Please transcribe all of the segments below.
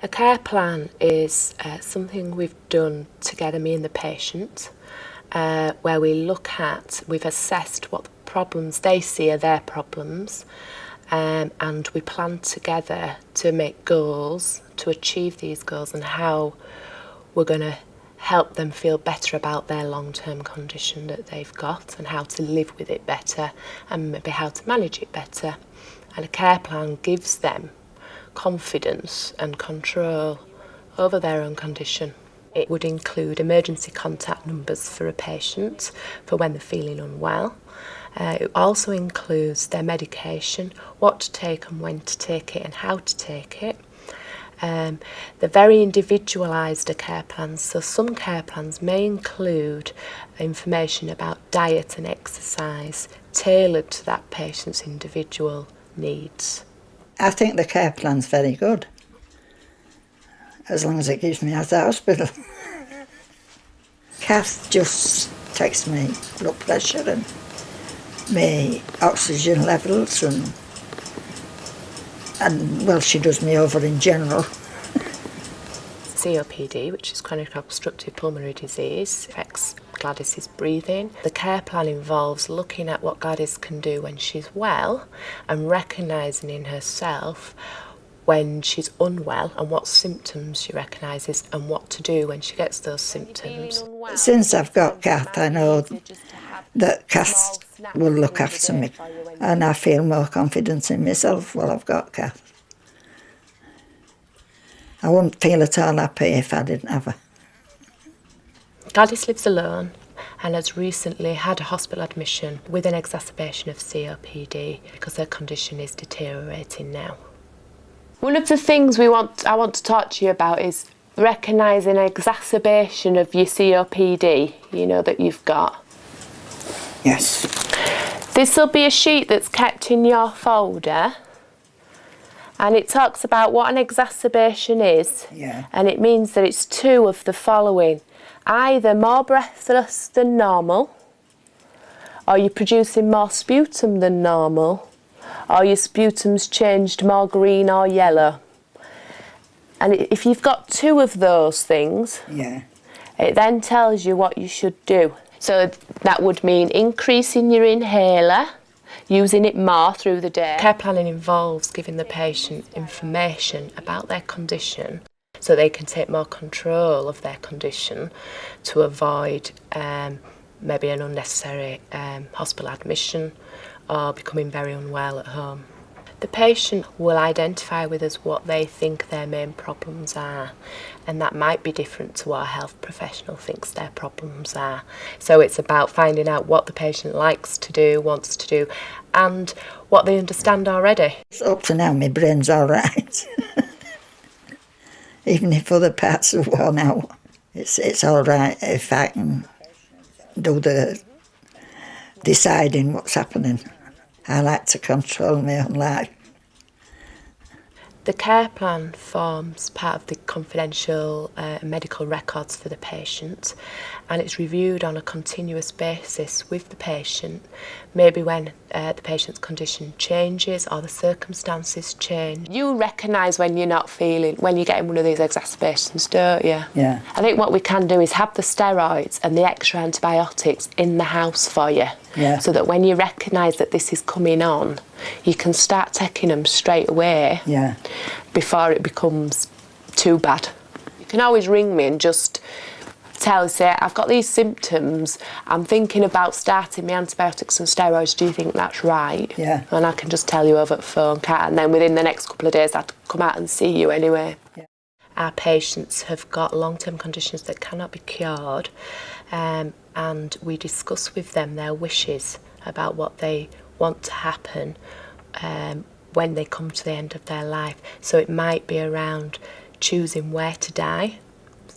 A care plan is something we've done together, me and the patient, where we've assessed what the problems they see are their problems, and we plan together to make goals, to achieve these goals, and how we're going to help them feel better about their long-term condition that they've got and how to live with it better and maybe how to manage it better. And a care plan gives them confidence and control over their own condition. It would include emergency contact numbers for a patient for when they're feeling unwell. It also includes their medication, what to take and when to take it and how to take it. They're very individualised care plans, so some care plans may include information about diet and exercise tailored to that patient's individual needs. I think the care plan's very good, as long as it gives me at the hospital. Kath just takes me blood pressure and my oxygen levels and well, she does me over in general. COPD, which is chronic obstructive pulmonary disease, affects Gladys's breathing. The care plan involves looking at what Gladys can do when she's well and recognising in herself when she's unwell and what symptoms she recognises and what to do when she gets those symptoms. Since I've got Kath, I know that Kath will look after me, and I feel more confident in myself while I've got Kath. I wouldn't feel at all happy if I didn't have her. Gladys lives alone and has recently had a hospital admission with an exacerbation of COPD because her condition is deteriorating now. One of the things I want to talk to you about is recognising an exacerbation of your COPD, that you've got. Yes. This will be a sheet that's kept in your folder, and it talks about what an exacerbation is. Yeah. And it means that it's two of the following: either more breathless than normal, or you're producing more sputum than normal, or your sputum's changed more green or yellow. And if you've got two of those things, yeah, it then tells you what you should do. So that would mean increasing your inhaler, using it more through the day. Care planning involves giving the patient information about their condition so they can take more control of their condition to avoid maybe an unnecessary hospital admission or becoming very unwell at home. The patient will identify with us what they think their main problems are, and that might be different to what a health professional thinks their problems are. So it's about finding out what the patient likes to do, wants to do, and what they understand already. Up to now, my brain's all right. Even if other parts are worn out, it's all right if I can do the deciding what's happening. I like to control my own life. The care plan forms part of the confidential medical records for the patient, and it's reviewed on a continuous basis with the patient, maybe when the patient's condition changes or the circumstances change. You recognise when you're not feeling, when you're getting one of these exacerbations, don't you? Yeah. I think what we can do is have the steroids and the extra antibiotics in the house for you. Yeah. So that when you recognise that this is coming on, you can start taking them straight away. Yeah. Before it becomes too bad. You can always ring me and just say, I've got these symptoms, I'm thinking about starting my antibiotics and steroids, do you think that's right? Yeah. And I can just tell you over the phone, and then within the next couple of days I'd come out and see you anyway. Yeah. Our patients have got long-term conditions that cannot be cured, and we discuss with them their wishes about what they want to happen when they come to the end of their life. So it might be around choosing where to die.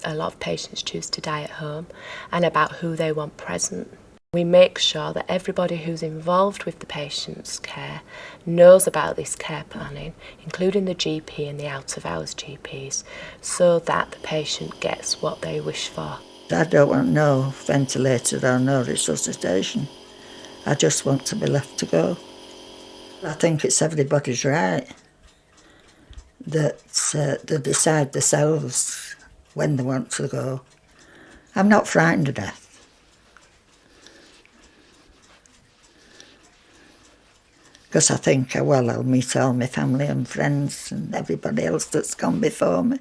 A lot of patients choose to die at home, and about who they want present. We make sure that everybody who's involved with the patient's care knows about this care planning, including the GP and the out-of-hours GPs, so that the patient gets what they wish for. I don't want no ventilator or no resuscitation. I just want to be left to go. I think it's everybody's right that they decide themselves when they want to go. I'm not frightened of death. Because I think, well, I'll meet all my family and friends and everybody else that's gone before me.